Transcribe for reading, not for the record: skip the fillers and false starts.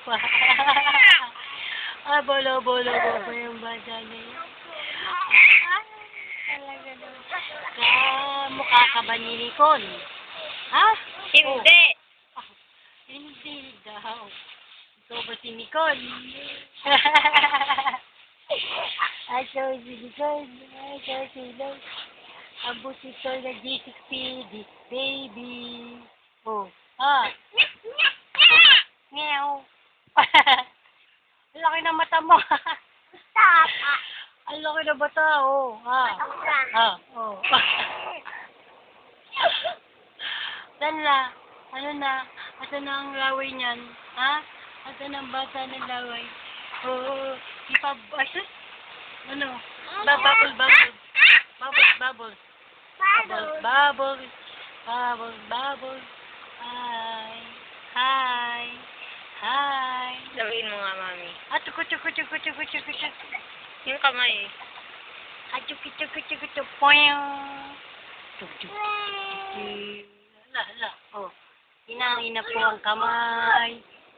pa. Bolo-bolo mo pa yung bata na yun. Talaga naman. Mukha ka ba ni Nicole? Ha? Hindi. Oh. Hindi daw. Ikaw ba si Nicole? Ikaw si Nicole. Ikaw si Nicole. Ang busito na G6P, this baby. Oh. Meow. Ang laki ng mata mo. Stop. Ang laki ng mata, oh. Oh. Saan na? Ano na? Asan na ang laway niyan? Ha? Asan ang bata ng laway? Oo. Asan? Ano? Bubbles. Bubbles. Hi. Sabihin mo nga, mami. Chuku. Yung kamay. Chuku. Poyong. Hala. Oh. Hinangin na po ang kamay.